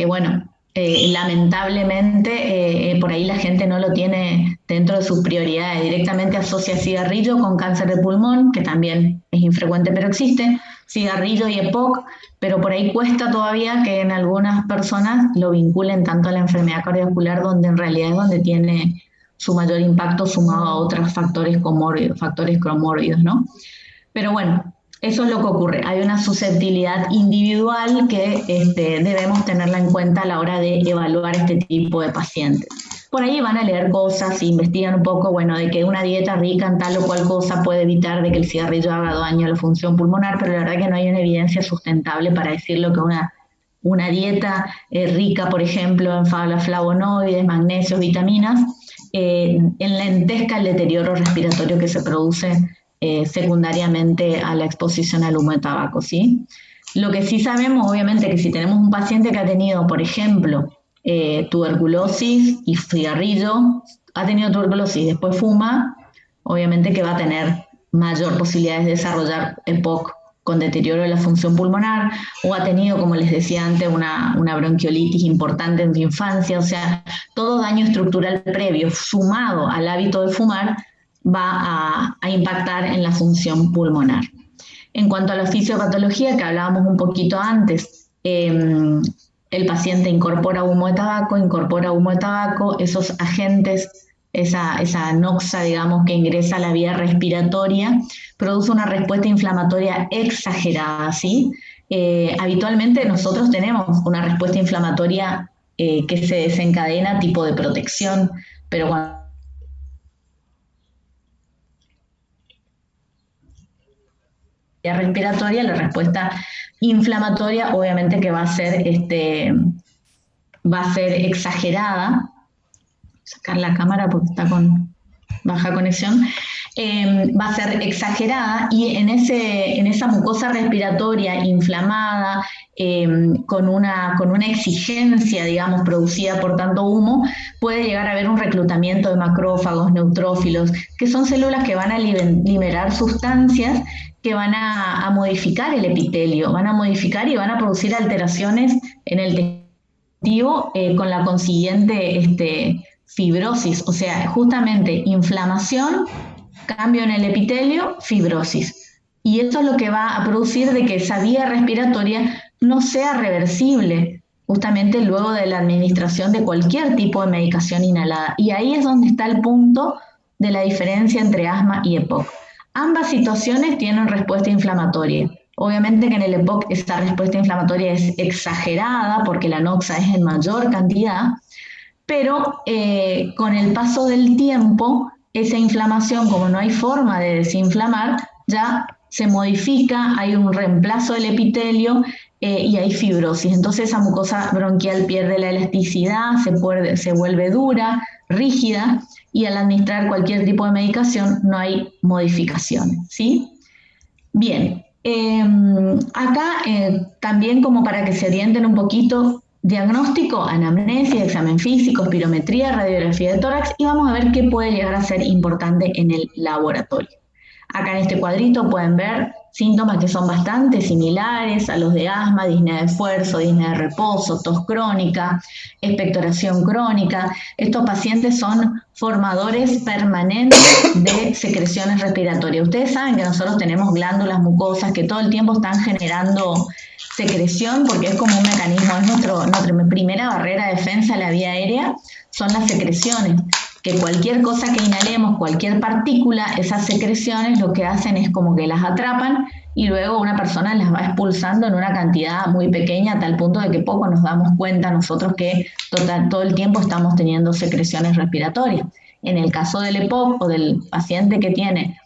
bueno, lamentablemente por ahí la gente no lo tiene dentro de sus prioridades. Directamente asocia cigarrillo con cáncer de pulmón, que también es infrecuente pero existe, cigarrillo y EPOC, pero por ahí cuesta todavía que en algunas personas lo vinculen tanto a la enfermedad cardiovascular, donde en realidad es donde tiene su mayor impacto sumado a otros factores comórbidos, ¿no? Pero bueno, Eso es lo que ocurre. Hay una susceptibilidad individual que debemos tenerla en cuenta a la hora de evaluar este tipo de pacientes. Por ahí van a leer cosas, investigan un poco, bueno, de que una dieta rica en tal o cual cosa puede evitar de que el cigarrillo haga daño a la función pulmonar, pero la verdad que no hay una evidencia sustentable para decirlo que una dieta rica, por ejemplo, en flavonoides, magnesios, vitaminas, enlentezca el deterioro respiratorio que se produce secundariamente a la exposición al humo de tabaco, ¿sí? Lo que sí sabemos, obviamente, que si tenemos un paciente que ha tenido, por ejemplo, tuberculosis y cigarrillo, ha tenido tuberculosis y después fuma, obviamente que va a tener mayor posibilidades de desarrollar EPOC con deterioro de la función pulmonar, o ha tenido, como les decía antes, una bronquiolitis importante en su infancia. O sea, todo daño estructural previo sumado al hábito de fumar va a impactar en la función pulmonar. En cuanto a la fisiopatología, que hablábamos un poquito antes, el paciente incorpora humo de tabaco, esos agentes, esa noxa, digamos, que ingresa a la vía respiratoria, produce una respuesta inflamatoria exagerada, ¿sí? Habitualmente nosotros tenemos una respuesta inflamatoria que se desencadena tipo de protección, pero cuando la respiratoria, la respuesta inflamatoria obviamente que va a ser exagerada. Sacar la cámara porque está con baja conexión. Va a ser exagerada y en esa mucosa respiratoria inflamada, con una exigencia, digamos, producida por tanto humo, puede llegar a haber un reclutamiento de macrófagos, neutrófilos, que son células que van a liberar sustancias que van a modificar el epitelio, van a modificar y van a producir alteraciones en el tejido con la consiguiente fibrosis, o sea, justamente inflamación, cambio en el epitelio, fibrosis. Y esto es lo que va a producir de que esa vía respiratoria no sea reversible, justamente luego de la administración de cualquier tipo de medicación inhalada. Y ahí es donde está el punto de la diferencia entre asma y EPOC. Ambas situaciones tienen respuesta inflamatoria. Obviamente que en el EPOC esta respuesta inflamatoria es exagerada porque la noxa es en mayor cantidad, pero con el paso del tiempo, esa inflamación, como no hay forma de desinflamar, ya se modifica, hay un reemplazo del epitelio y hay fibrosis. Entonces esa mucosa bronquial pierde la elasticidad, se vuelve dura, rígida, y al administrar cualquier tipo de medicación no hay modificaciones, ¿sí? Bien, acá también como para que se orienten un poquito, diagnóstico, anamnesis, examen físico, espirometría, radiografía de tórax, y vamos a ver qué puede llegar a ser importante en el laboratorio. Acá en este cuadrito pueden ver síntomas que son bastante similares a los de asma: disnea de esfuerzo, disnea de reposo, tos crónica, expectoración crónica. Estos pacientes son formadores permanentes de secreciones respiratorias. Ustedes saben que nosotros tenemos glándulas mucosas que todo el tiempo están generando secreción porque es como un mecanismo, es nuestra primera barrera de defensa de la vía aérea, son las secreciones. Que cualquier cosa que inhalemos, cualquier partícula, esas secreciones lo que hacen es como que las atrapan y luego una persona las va expulsando en una cantidad muy pequeña, a tal punto de que poco nos damos cuenta nosotros que todo el tiempo estamos teniendo secreciones respiratorias. En el caso del EPOC o del paciente que tiene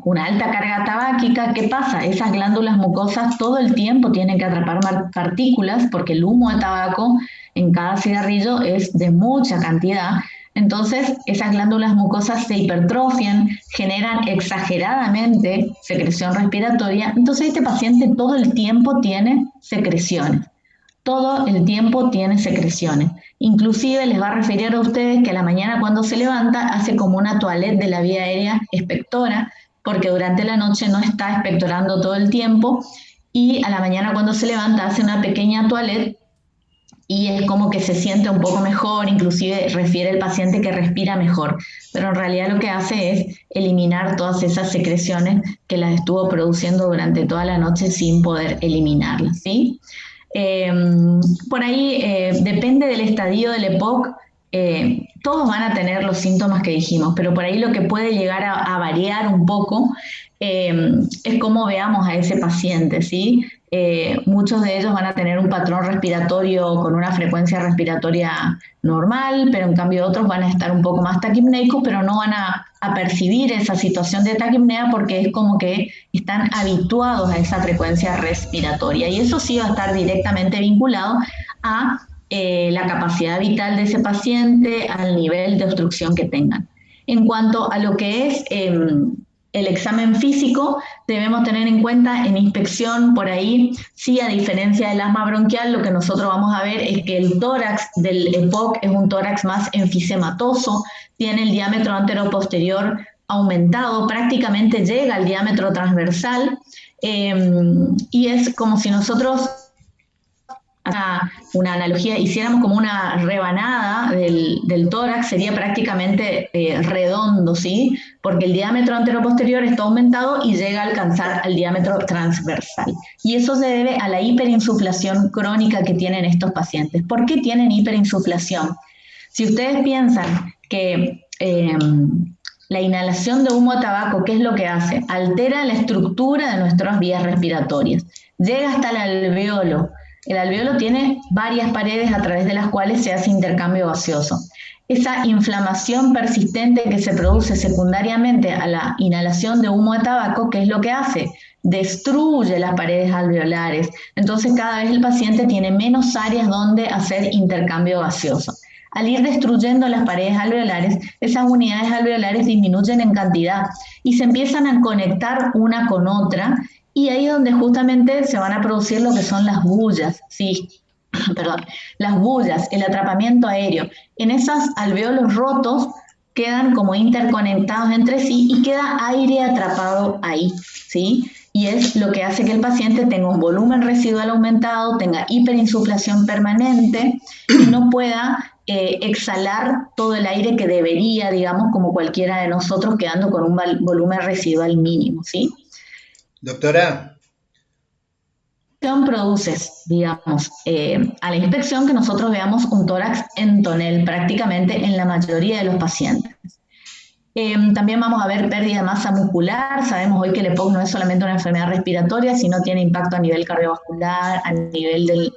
una alta carga tabáquica, ¿qué pasa? Esas glándulas mucosas todo el tiempo tienen que atrapar partículas porque el humo de tabaco en cada cigarrillo es de mucha cantidad. Entonces, esas glándulas mucosas se hipertrofian, generan exageradamente secreción respiratoria. Entonces, este paciente todo el tiempo tiene secreciones. Todo el tiempo tiene secreciones. Inclusive les va a referir a ustedes que a la mañana cuando se levanta hace como una toilette de la vía aérea expectora, porque durante la noche no está expectorando todo el tiempo, y a la mañana cuando se levanta hace una pequeña toilette y es como que se siente un poco mejor, inclusive refiere el paciente que respira mejor, pero en realidad lo que hace es eliminar todas esas secreciones que las estuvo produciendo durante toda la noche sin poder eliminarlas, ¿sí? Por ahí depende del estadio del EPOC, todos van a tener los síntomas que dijimos, pero por ahí lo que puede llegar a variar un poco es cómo veamos a ese paciente, ¿sí? Muchos de ellos van a tener un patrón respiratorio con una frecuencia respiratoria normal, pero en cambio otros van a estar un poco más taquipneicos, pero no van a percibir esa situación de taquipnea porque es como que están habituados a esa frecuencia respiratoria. Y eso sí va a estar directamente vinculado a la capacidad vital de ese paciente, al nivel de obstrucción que tengan. En cuanto a lo que es el examen físico, debemos tener en cuenta en inspección por ahí, sí, a diferencia del asma bronquial, lo que nosotros vamos a ver es que el tórax del EPOC es un tórax más enfisematoso, tiene el diámetro anteroposterior aumentado, prácticamente llega al diámetro transversal, y es como si nosotros, una analogía, hiciéramos como una rebanada del tórax, sería prácticamente redondo, ¿sí? Porque el diámetro anteroposterior está aumentado y llega a alcanzar al diámetro transversal. Y eso se debe a la hiperinsuflación crónica que tienen estos pacientes. ¿Por qué tienen hiperinsuflación? Si ustedes piensan que la inhalación de humo de tabaco, ¿qué es lo que hace? Altera la estructura de nuestras vías respiratorias. Llega hasta el alveolo. El alveolo tiene varias paredes a través de las cuales se hace intercambio gaseoso. Esa inflamación persistente que se produce secundariamente a la inhalación de humo de tabaco, ¿qué es lo que hace? Destruye las paredes alveolares. Entonces cada vez el paciente tiene menos áreas donde hacer intercambio gaseoso. Al ir destruyendo las paredes alveolares, esas unidades alveolares disminuyen en cantidad y se empiezan a conectar una con otra. Y ahí es donde justamente se van a producir lo que son las bullas, sí, perdón, las bullas, el atrapamiento aéreo. En esos alveolos rotos quedan como interconectados entre sí y queda aire atrapado ahí, ¿sí? Y es lo que hace que el paciente tenga un volumen residual aumentado, tenga hiperinsuflación permanente y no pueda exhalar todo el aire que debería, digamos, como cualquiera de nosotros, quedando con un volumen residual mínimo, ¿sí? Doctora. Produces, digamos, a la inspección que nosotros veamos un tórax en tonel prácticamente en la mayoría de los pacientes. También vamos a ver pérdida de masa muscular. Sabemos hoy que el EPOC no es solamente una enfermedad respiratoria, sino tiene impacto a nivel cardiovascular, a nivel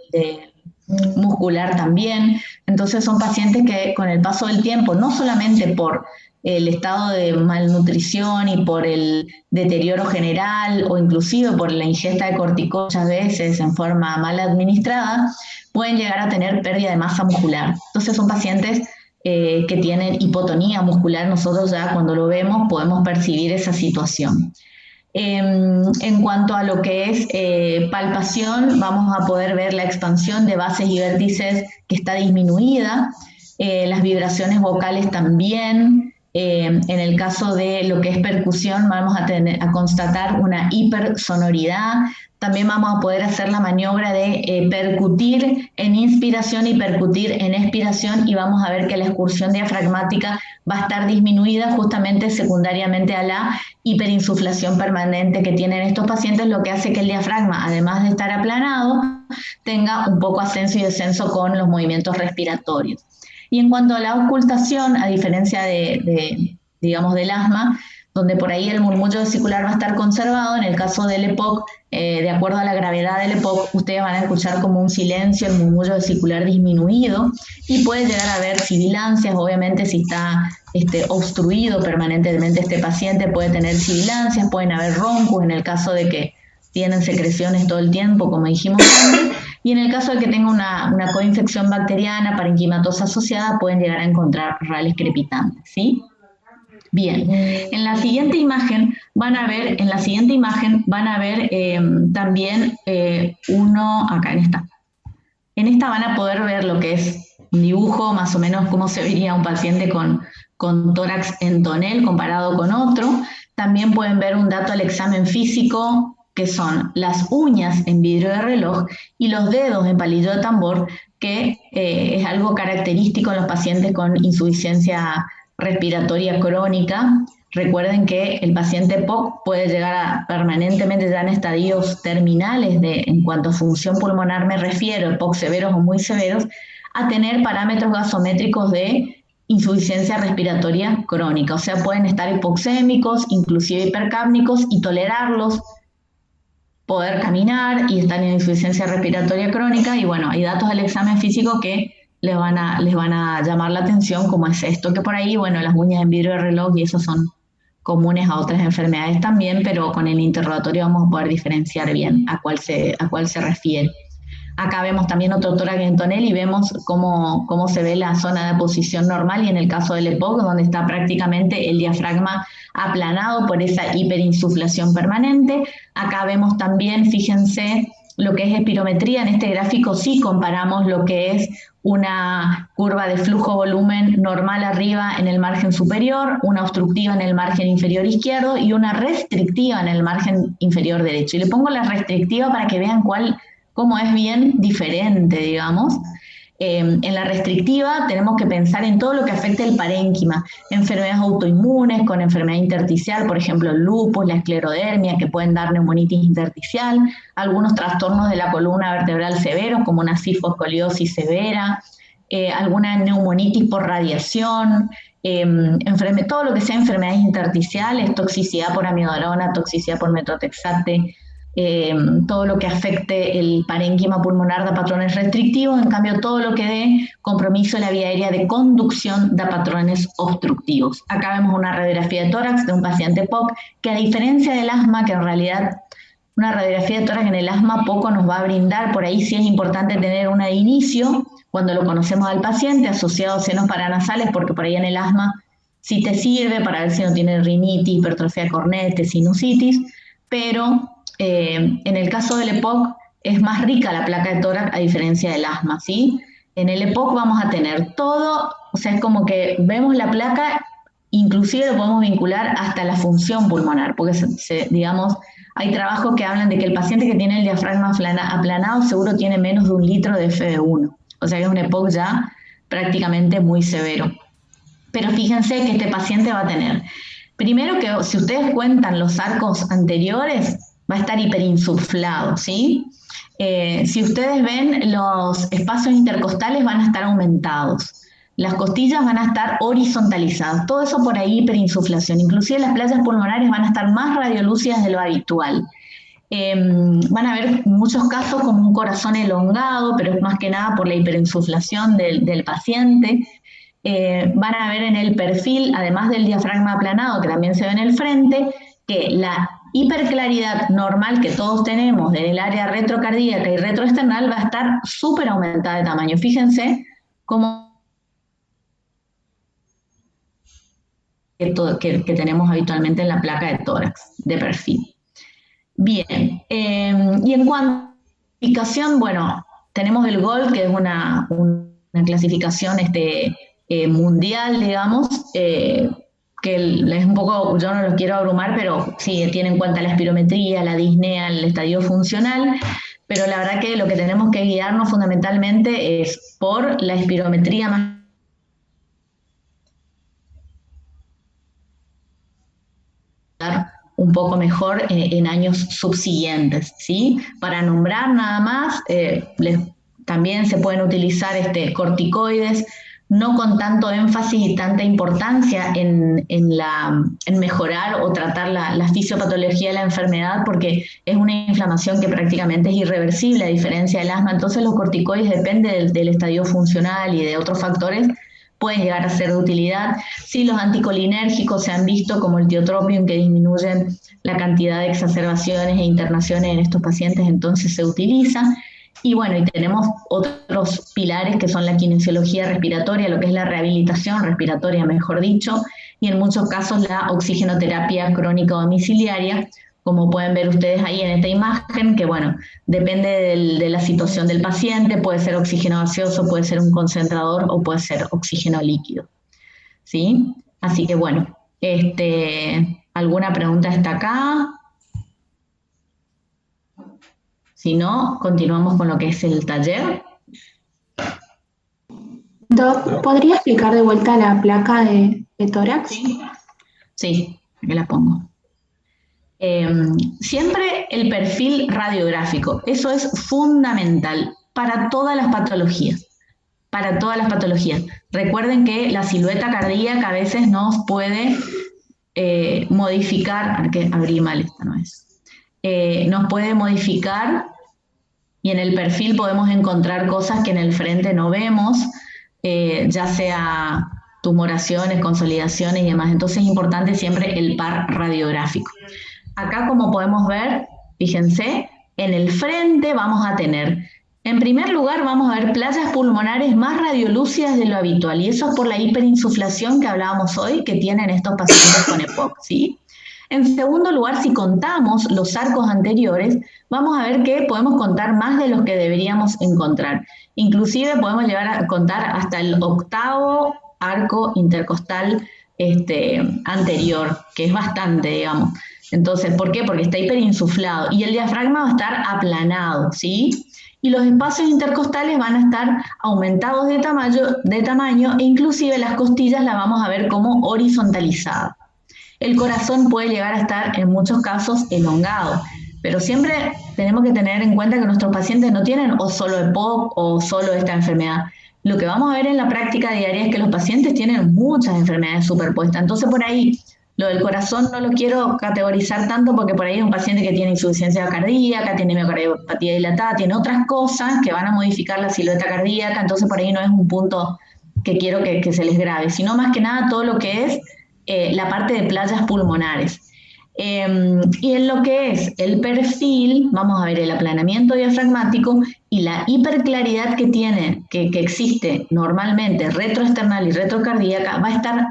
muscular también. Entonces son pacientes que con el paso del tiempo, no solamente por el estado de malnutrición y por el deterioro general o inclusive por la ingesta de corticoides muchas veces en forma mal administrada, pueden llegar a tener pérdida de masa muscular. Entonces son pacientes que tienen hipotonía muscular. Nosotros ya cuando lo vemos podemos percibir esa situación. En cuanto a lo que es palpación, vamos a poder ver la expansión de bases y vértices que está disminuida, las vibraciones vocales también. En el caso de lo que es percusión, vamos a constatar una hipersonoridad. También vamos a poder hacer la maniobra de percutir en inspiración y percutir en expiración, y vamos a ver que la excursión diafragmática va a estar disminuida justamente secundariamente a la hiperinsuflación permanente que tienen estos pacientes, lo que hace que el diafragma, además de estar aplanado, tenga un poco ascenso y descenso con los movimientos respiratorios. Y en cuanto a la auscultación, a diferencia digamos, del asma, donde por ahí el murmullo vesicular va a estar conservado, en el caso del EPOC, de acuerdo a la gravedad del EPOC, ustedes van a escuchar como un silencio, el murmullo vesicular disminuido, y puede llegar a haber sibilancias. Obviamente si está obstruido permanentemente este paciente puede tener sibilancias, pueden haber roncos en el caso de que tienen secreciones todo el tiempo, como dijimos antes, y en el caso de que tenga una coinfección bacteriana parenquimatosa asociada, pueden llegar a encontrar rales crepitantes, ¿sí? Bien, en la siguiente imagen van a ver, también acá en esta. En esta van a poder ver lo que es un dibujo, más o menos cómo se vería un paciente con tórax en tonel comparado con otro. También pueden ver un dato al examen físico, que son las uñas en vidrio de reloj y los dedos en palillo de tambor, que es algo característico en los pacientes con insuficiencia respiratoria crónica. Recuerden que el paciente POC puede llegar a permanentemente ya en estadios terminales en cuanto a función pulmonar me refiero, POC severos o muy severos, a tener parámetros gasométricos de insuficiencia respiratoria crónica. O sea, pueden estar hipoxémicos, inclusive hipercápnicos, y tolerarlos, poder caminar y estar en insuficiencia respiratoria crónica. Y bueno, hay datos del examen físico que les van a llamar la atención, como es esto, que por ahí, bueno, las uñas en vidrio de reloj y eso son comunes a otras enfermedades también, pero con el interrogatorio vamos a poder diferenciar bien a cuál se refiere. Acá vemos también otro tórax en tonel y vemos cómo se ve la zona de posición normal, y en el caso del EPOC, donde está prácticamente el diafragma aplanado por esa hiperinsuflación permanente. Acá vemos también, fíjense, lo que es espirometría. En este gráfico sí comparamos lo que es una curva de flujo-volumen normal arriba en el margen superior, una obstructiva en el margen inferior izquierdo y una restrictiva en el margen inferior derecho. Y le pongo la restrictiva para que vean cómo es bien diferente, digamos. En la restrictiva tenemos que pensar en todo lo que afecte el parénquima, enfermedades autoinmunes con enfermedad intersticial, por ejemplo el lupus, la esclerodermia, que pueden dar neumonitis intersticial, algunos trastornos de la columna vertebral severos, como una cifoescoliosis severa, alguna neumonitis por radiación, todo lo que sea enfermedades intersticiales, toxicidad por amiodarona, toxicidad por metotrexate, todo lo que afecte el parénquima pulmonar da patrones restrictivos. En cambio, todo lo que dé compromiso en la vía aérea de conducción da patrones obstructivos. Acá vemos una radiografía de tórax de un paciente POC, que a diferencia del asma, que en realidad una radiografía de tórax en el asma poco nos va a brindar, por ahí sí es importante tener una de inicio, cuando lo conocemos al paciente, asociado a senos paranasales, porque por ahí en el asma sí te sirve para ver si no tiene rinitis, hipertrofia de cornetes, sinusitis, pero en el caso del EPOC es más rica la placa de tórax a diferencia del asma, ¿sí? En el EPOC vamos a tener todo, o sea, es como que vemos la placa, inclusive lo podemos vincular hasta la función pulmonar, porque digamos, hay trabajos que hablan de que el paciente que tiene el diafragma aplanado seguro tiene menos de 1 litro de FeV1, o sea que es un EPOC ya prácticamente muy severo. Pero fíjense que este paciente va a tener, primero que si ustedes cuentan los arcos anteriores, va a estar hiperinsuflado, ¿sí? Si ustedes ven, los espacios intercostales van a estar aumentados, las costillas van a estar horizontalizadas, todo eso por ahí hiperinsuflación. Inclusive las playas pulmonares van a estar más radiolúcidas de lo habitual. Van a haber muchos casos como un corazón elongado, pero es más que nada por la hiperinsuflación del paciente. Van a ver en el perfil, además del diafragma aplanado, que también se ve en el frente, que la hiperclaridad normal que todos tenemos del área retrocardíaca y retroesternal va a estar súper aumentada de tamaño. Fíjense cómo que tenemos habitualmente en la placa de tórax de perfil. Bien, y en cuanto a clasificación, bueno, tenemos el GOLD, que es una clasificación mundial, digamos, que es un poco, yo no los quiero abrumar, pero sí, tiene en cuenta la espirometría, la disnea, el estadio funcional, pero la verdad que lo que tenemos que guiarnos fundamentalmente es por la espirometría más un poco mejor en años subsiguientes, ¿sí? Para nombrar nada más, también se pueden utilizar corticoides, no con tanto énfasis y tanta importancia en mejorar o tratar la fisiopatología de la enfermedad, porque es una inflamación que prácticamente es irreversible a diferencia del asma. Entonces los corticoides, depende del estadio funcional y de otros factores, pueden llegar a ser de utilidad. Sí, los anticolinérgicos se han visto como el tiotropium, que disminuyen la cantidad de exacerbaciones e internaciones en estos pacientes, entonces se utiliza. Y bueno, y tenemos otros pilares que son la kinesiología respiratoria, lo que es la rehabilitación respiratoria, mejor dicho, y en muchos casos la oxigenoterapia crónica domiciliaria, como pueden ver ustedes ahí en esta imagen, que bueno, depende de la situación del paciente, puede ser oxígeno gaseoso, puede ser un concentrador o puede ser oxígeno líquido, ¿sí? Así que bueno, ¿alguna pregunta hasta acá? Si no, continuamos con lo que es el taller. Doc, ¿podría explicar de vuelta la placa de tórax? Sí, aquí la pongo. Siempre el perfil radiográfico, eso es fundamental para todas las patologías. para todas las patologías. Recuerden que la silueta cardíaca a veces nos puede modificar, que abrí mal, esta no es, nos puede modificar y en el perfil podemos encontrar cosas que en el frente no vemos, ya sea tumoraciones, consolidaciones y demás. Entonces es importante siempre el par radiográfico. Acá, como podemos ver, fíjense, en el frente vamos a tener, en primer lugar, vamos a ver playas pulmonares más radiolúcidas de lo habitual, y eso es por la hiperinsuflación que hablábamos hoy, que tienen estos pacientes con EPOC, ¿sí? En segundo lugar, si contamos los arcos anteriores, vamos a ver que podemos contar más de los que deberíamos encontrar. Inclusive podemos llegar a contar hasta el 8º arco intercostal anterior, que es bastante, digamos. Entonces, ¿por qué? Porque está hiperinsuflado y el diafragma va a estar aplanado, ¿sí? Y los espacios intercostales van a estar aumentados de tamaño e inclusive las costillas las vamos a ver como horizontalizadas. El corazón puede llegar a estar en muchos casos elongado, pero siempre tenemos que tener en cuenta que nuestros pacientes no tienen o solo EPOC o solo esta enfermedad. Lo que vamos a ver en la práctica diaria es que los pacientes tienen muchas enfermedades superpuestas. Entonces por ahí lo del corazón no lo quiero categorizar tanto porque por ahí hay un paciente que tiene insuficiencia cardíaca, tiene miocardiopatía dilatada, tiene otras cosas que van a modificar la silueta cardíaca, entonces por ahí no es un punto que quiero que se les grabe, sino más que nada todo lo que es la parte de playas pulmonares. Y en lo que es el perfil, vamos a ver el aplanamiento diafragmático y la hiperclaridad que tiene, que existe normalmente retroesternal y retrocardíaca, va a estar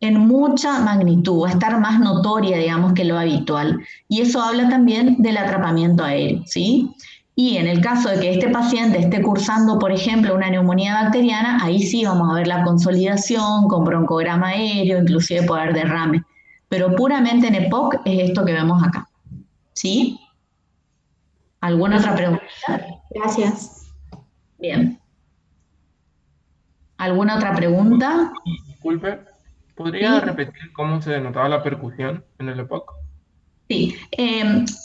en mucha magnitud, va a estar más notoria, digamos, que lo habitual. Y eso habla también del atrapamiento aéreo, ¿sí? Y en el caso de que este paciente esté cursando, por ejemplo, una neumonía bacteriana, ahí sí vamos a ver la consolidación con broncograma aéreo, inclusive puede haber derrame. Pero puramente en EPOC es esto que vemos acá, ¿sí? ¿Alguna otra pregunta? Gracias. Bien. ¿Alguna otra pregunta? Disculpe, ¿podría Sí. repetir cómo se denotaba la percusión en el EPOC? Sí,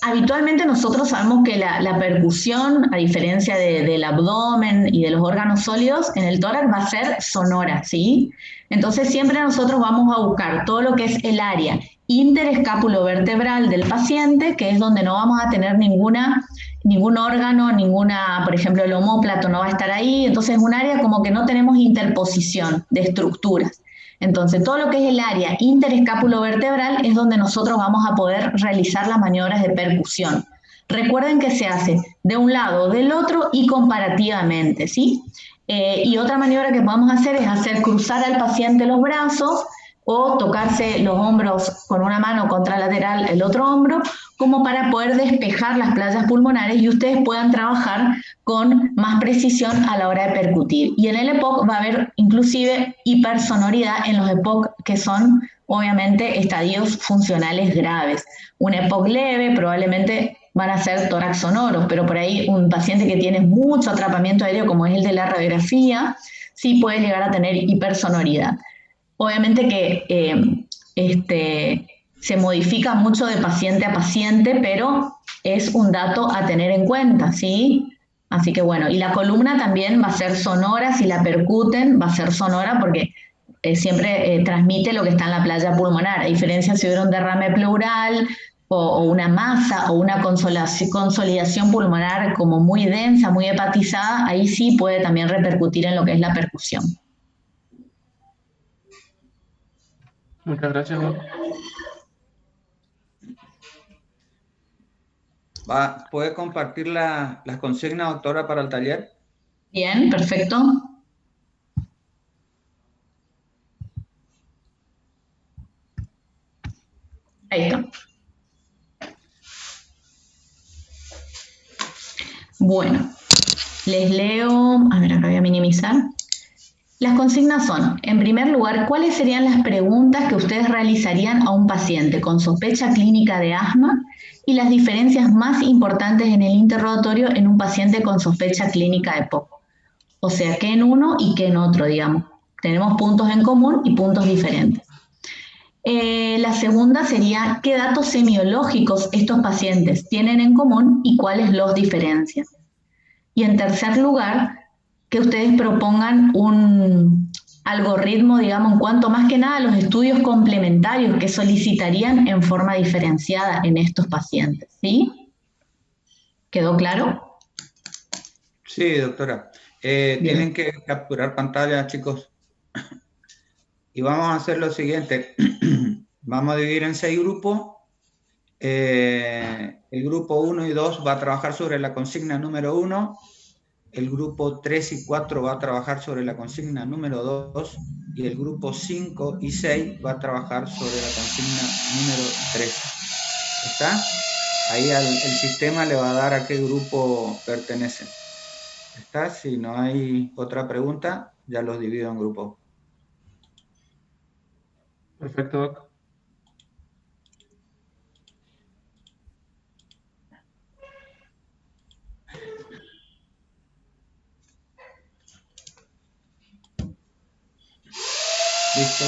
habitualmente nosotros sabemos que la percusión, a diferencia del abdomen y de los órganos sólidos, en el tórax va a ser sonora, ¿sí? Entonces siempre nosotros vamos a buscar todo lo que es el área interescapulovertebral del paciente, que es donde no vamos a tener ningún órgano, por ejemplo, el omóplato no va a estar ahí, entonces es un área como que no tenemos interposición de estructuras. Entonces, todo lo que es el área interescapulovertebral es donde nosotros vamos a poder realizar las maniobras de percusión. Recuerden que se hace de un lado o del otro y comparativamente, ¿sí? Y otra maniobra que podemos hacer es hacer cruzar al paciente los brazos o tocarse los hombros con una mano contralateral el otro hombro, como para poder despejar las playas pulmonares y ustedes puedan trabajar con más precisión a la hora de percutir. Y en el EPOC va a haber inclusive hipersonoridad en los EPOC que son obviamente estadios funcionales graves. Un EPOC leve probablemente van a ser tórax sonoros, pero por ahí un paciente que tiene mucho atrapamiento aéreo, como es el de la radiografía, sí puede llegar a tener hipersonoridad. Obviamente que se modifica mucho de paciente a paciente, pero es un dato a tener en cuenta, ¿sí? Así que bueno, y la columna también va a ser sonora, si la percuten va a ser sonora porque siempre transmite lo que está en la playa pulmonar, a diferencia si hubiera un derrame pleural o una masa o una consolidación pulmonar como muy densa, muy hepatizada, ahí sí puede también repercutir en lo que es la percusión. Muchas gracias. ¿Puede compartir las consignas, doctora, para el taller? Bien, perfecto. Ahí está. Bueno, les leo, a ver, acá voy a minimizar. Las consignas son, en primer lugar, ¿cuáles serían las preguntas que ustedes realizarían a un paciente con sospecha clínica de asma y las diferencias más importantes en el interrogatorio en un paciente con sospecha clínica de EPOC? O sea, ¿qué en uno y qué en otro, digamos? Tenemos puntos en común y puntos diferentes. La segunda sería, ¿qué datos semiológicos estos pacientes tienen en común y cuáles los diferencian? Y en tercer lugar, que ustedes propongan un algoritmo, digamos, en cuanto más que nada a los estudios complementarios que solicitarían en forma diferenciada en estos pacientes, ¿sí? ¿Quedó claro? Sí, doctora. Tienen que capturar pantalla, chicos. Y vamos a hacer lo siguiente. Vamos a dividir en 6 grupos. El grupo 1 y 2 va a trabajar sobre la consigna número 1. El grupo 3 y 4 va a trabajar sobre la consigna número 2. Y el grupo 5 y 6 va a trabajar sobre la consigna número 3. ¿Está? Ahí el sistema le va a dar a qué grupo pertenece. ¿Está? Si no hay otra pregunta, ya los divido en grupos. Perfecto, Doc. ¿Listo?